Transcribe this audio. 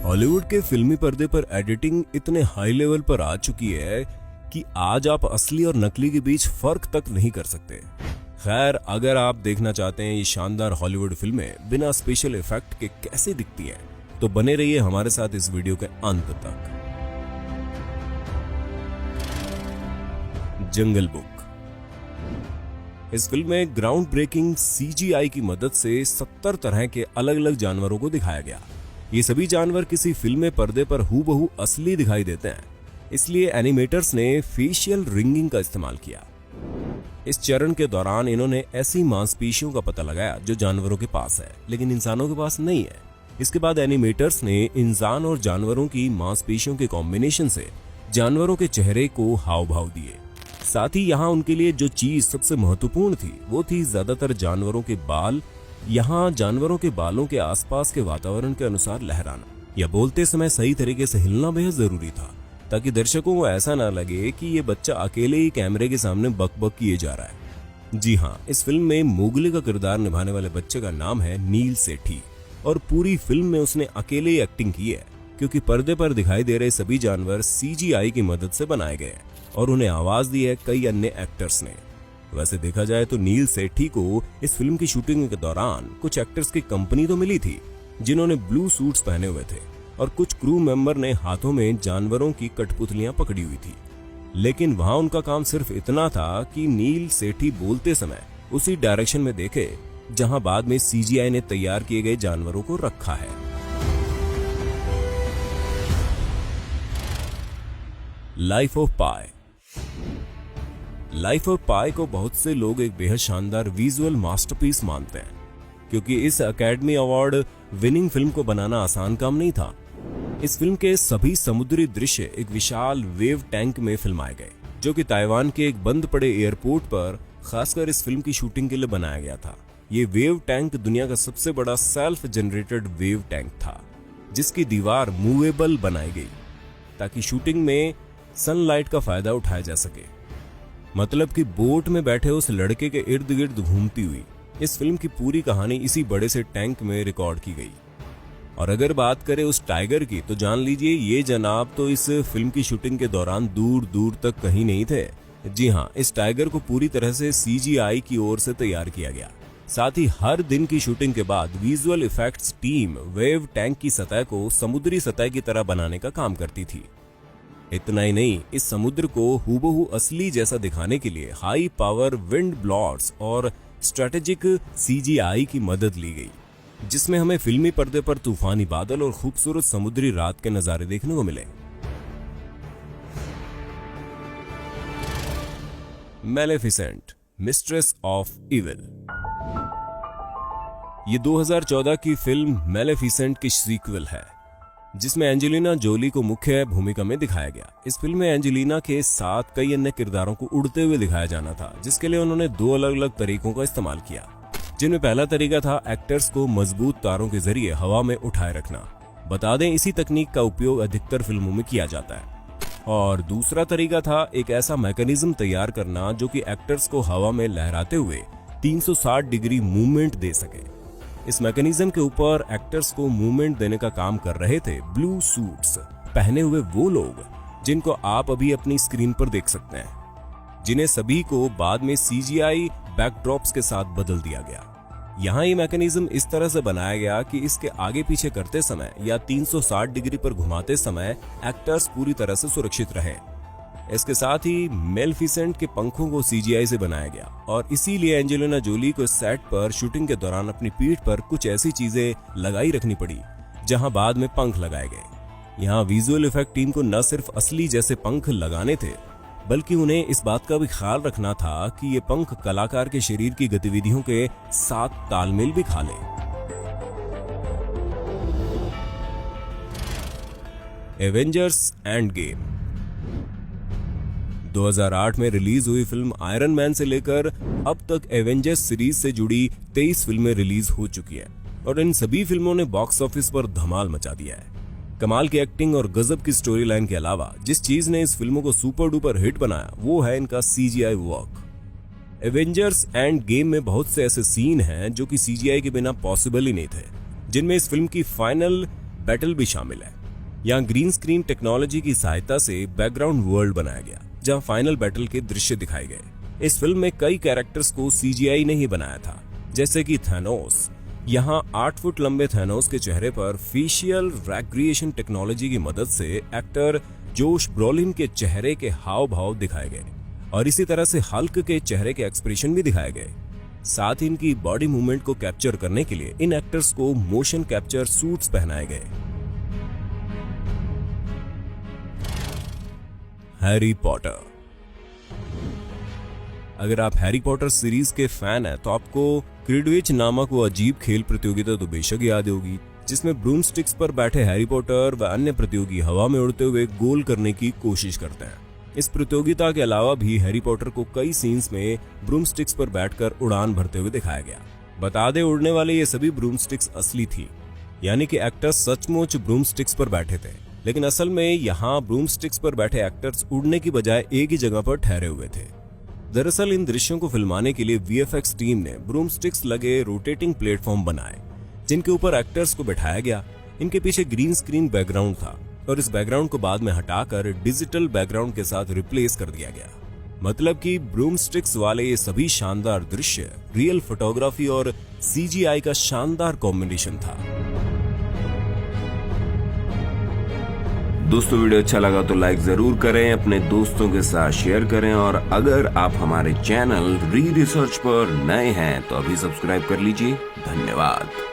Hollywood के फिल्मी पर्दे पर एडिटिंग इतने हाई लेवल पर आ चुकी है कि आज आप असली और नकली के बीच फर्क तक नहीं कर सकते। खैर, अगर आप देखना चाहते हैं ये शानदार हॉलीवुड फिल्में बिना स्पेशल इफेक्ट के कैसे दिखती हैं, तो बने रहिए हमारे साथ इस वीडियो के अंत तक। जंगल बुक। इस फिल्म में ग्राउंड ब्रेकिंग CGI की मदद से 70 तरह के अलग अलग जानवरों को दिखाया गया। ये सभी जानवर किसी फिल्म पर्दे पर हूबहू असली दिखाई देते हैं, इसलिए एनिमेटर्स ने फेशियल रिंगिंग का इस्तेमाल किया। इस चरण के दौरान इन्होंने ऐसी मांसपेशियों का पता लगाया जो जानवरों के पास है लेकिन इंसानों के पास नहीं है। इसके बाद एनिमेटर्स ने इंसान और जानवरों की मांसपेशियों के कॉम्बिनेशन से जानवरों के चेहरे को हाव भाव दिए। साथ ही यहाँ उनके लिए जो चीज सबसे महत्वपूर्ण थी वो थी ज्यादातर जानवरों के बाल। यहाँ जानवरों के बालों के आसपास के वातावरण के अनुसार लहराना या बोलते समय सही तरीके से हिलना बेहद जरूरी था, ताकि दर्शकों को ऐसा ना लगे कि ये बच्चा अकेले ही कैमरे के सामने बक बक किए जा रहा है। जी हाँ, इस फिल्म में मोगली का किरदार निभाने वाले बच्चे का नाम है नील सेठी और पूरी फिल्म में उसने अकेले ही एक्टिंग की है, क्योंकि पर्दे पर दिखाई दे रहे सभी जानवर CGI की मदद से बनाए गए और उन्हें आवाज दी है कई अन्य एक्टर्स ने। वैसे देखा जाए तो नील सेठी को इस फिल्म की शूटिंग के दौरान कुछ एक्टर्स की कंपनी तो मिली थी जिन्होंने ब्लू सूट्स पहने हुए थे और कुछ क्रू मेंबर ने हाथों में जानवरों की कठपुतलियां पकड़ी हुई थी, लेकिन वहां उनका काम सिर्फ इतना था कि नील सेठी बोलते समय उसी डायरेक्शन में देखे जहां बाद में CGI ने तैयार किए गए जानवरों को रखा है। Life of Pi. Life of Pi को बहुत से लोग एक बेहद शानदार विजुअल मास्टरपीस मानते हैं, क्योंकि इस अकेडमी अवार्ड विनिंग फिल्म को बनाना आसान काम नहीं था। इस फिल्म के सभी समुद्री दृश्य एक विशाल वेव टैंक में फिल्माए गए, जो कि ताइवान के एक बंद पड़े एयरपोर्ट पर खासकर इस फिल्म की शूटिंग के लिए बनाया गया था। ये वेव टैंक दुनिया का सबसे बड़ा सेल्फ जनरेटेड वेव टैंक था, जिसकी दीवार मूवेबल बनाई गई ताकि शूटिंग में सनलाइट का फायदा उठाया जा सके। मतलब कि बोट में बैठे उस लड़के के इर्द गिर्द घूमती हुई इस फिल्म की पूरी कहानी इसी बड़े से टैंक में रिकॉर्ड की गई। और अगर बात करें उस टाइगर की, तो जान लीजिए ये जनाब तो इस फिल्म की शूटिंग के दौरान दूर दूर तक कहीं नहीं थे। जी हाँ, इस टाइगर को पूरी तरह से CGI की ओर से तैयार किया गया। साथ ही हर दिन की शूटिंग के बाद visual effects team wave tank की सतह को समुद्री सतह की तरह बनाने का काम करती थी। इतना ही नहीं, इस समुद्र को हूबहू असली जैसा दिखाने के लिए हाई पावर विंड ब्लोअर्स और स्ट्रेटेजिक CGI की मदद ली गई, जिसमें हमें फिल्मी पर्दे पर तूफानी बादल और खूबसूरत समुद्री रात के नजारे देखने को मिले। मैलेफिसेंट, मिस्ट्रेस ऑफ इविल। ये 2014 की फिल्म मैलेफिसेंट की सीक्वल है, जिसमें एंजेलिना जोली को मुख्य भूमिका में दिखाया गया। इस फिल्म में एंजेलिना के साथ कई अन्य किरदारों को उड़ते हुए दिखाया जाना था, जिसके लिए उन्होंने 2 अलग अलग तरीकों का इस्तेमाल किया, जिनमें पहला तरीका था एक्टर्स को मजबूत तारों के जरिए हवा में उठाए रखना। बता दें, इसी तकनीक का उपयोग अधिकतर फिल्मों में किया जाता है। और दूसरा तरीका था एक ऐसा मैकेनिज्म तैयार करना जो कि एक्टर्स को हवा में लहराते हुए 360 डिग्री मूवमेंट दे सके। इस मैकेनिज्म के ऊपर एक्टर्स को मूवमेंट देने का काम कर रहे थे ब्लू सूट्स पहने हुए वो लोग जिनको आप अभी अपनी स्क्रीन पर देख सकते हैं, जिन्हें सभी को बाद में CGI बैकड्रॉप्स के साथ बदल दिया गया। यहाँ ये मैकेनिज्म इस तरह से बनाया गया कि इसके आगे पीछे करते समय या 360 डिग्री पर घुमाते समय एक्टर्स पूरी तरह से सुरक्षित रहे। इसके साथ ही मेलेफिसेंट के पंखों को CGI से बनाया गया और इसीलिए एंजेलिना जोली को सेट पर शूटिंग के दौरान अपनी पीठ पर कुछ ऐसी चीजें लगाई रखनी पड़ी जहां बाद में पंख लगाए गए। यहाँ विजुअल इफेक्ट टीम को न सिर्फ असली जैसे पंख लगाने थे, बल्कि उन्हें इस बात का भी ख्याल रखना था कि ये पंख कलाकार के शरीर की गतिविधियों के साथ तालमेल भी खा ले। Avengers end game. 2008 में रिलीज हुई फिल्म आयरन मैन से लेकर अब तक एवेंजर्स सीरीज से जुड़ी 23 फिल्में रिलीज हो चुकी है और इन सभी फिल्मों ने बॉक्स ऑफिस पर धमाल मचा दिया है। कमाल की एक्टिंग और गजब की स्टोरी लाइन के अलावा जिस चीज ने इस फिल्मों को सुपर डुपर हिट बनाया वो है इनका CGI work. Avengers end game में बहुत से ऐसे सीन हैं जो कि CGI के बिना पॉसिबल ही नहीं थे, जिनमें इस फिल्म की फाइनल बैटल भी शामिल है। यहाँ ग्रीन स्क्रीन टेक्नोलॉजी की सहायता से बैकग्राउंड वर्ल्ड बनाया गया जहाँ फाइनल बैटल के दृश्य दिखाए गए। इस फिल्म में कई कैरेक्टर्स को सीजीआई ने ही बनाया था, जैसे कि थैनोस। यहाँ 8 फुट लंबे थैनोस के चेहरे पर फेशियल रिक्रिएशन टेक्नोलॉजी की मदद से एक्टर जोश ब्रोलिन के चेहरे के हाव भाव दिखाए गए और इसी तरह से हल्क के चेहरे के एक्सप्रेशन भी दिखाए गए। साथ ही इनकी बॉडी मूवमेंट को कैप्चर करने के लिए इन एक्टर्स को मोशन कैप्चर सूट्स पहनाए गए। Harry Potter. अगर आप हैरी पॉटर सीरीज के फैन हैं तो आपको क्विडिच नामक वो अजीब खेल प्रतियोगिता तो बेशक याद होगी, जिसमें ब्रूमस्टिक्स पर बैठे हैरी पॉटर व अन्य प्रतियोगी हवा में उड़ते हुए गोल करने की कोशिश करते हैं। इस प्रतियोगिता के अलावा भी हैरी पॉटर को कई सीन्स में ब्रूमस्टिक्स पर बैठकर उड़ान भरते हुए दिखाया गया। बता दे, उड़ने वाले ये सभी ब्रूमस्टिक्स असली थी, यानी कि एक्टर्स सचमुच ब्रूमस्टिक्स पर बैठे थे। लेकिन असल में यहाँ ब्रूमस्टिक्स पर बैठे एक्टर्स उड़ने की बजाय एक ही जगह पर ठहरे हुए थे। दरअसल इन दृश्यों को फिल्माने के लिए वीएफएक्स टीम ने ब्रूमस्टिक्स लगे रोटेटिंग प्लेटफॉर्म बनाए, जिनके ऊपर एक्टर्स को बैठाया गया। इनके पीछे ग्रीन स्क्रीन बैकग्राउंड था और इस बैकग्राउंड को बाद में हटाकर डिजिटल बैकग्राउंड के साथ रिप्लेस कर दिया गया। मतलब कि ब्रूमस्टिक्स वाले ये सभी शानदार दृश्य रियल फोटोग्राफी और सीजीआई का शानदार कॉम्बिनेशन था। दोस्तों, वीडियो अच्छा लगा तो लाइक जरूर करें, अपने दोस्तों के साथ शेयर करें और अगर आप हमारे चैनल री रिसर्च पर नए हैं तो अभी सब्सक्राइब कर लीजिए। धन्यवाद।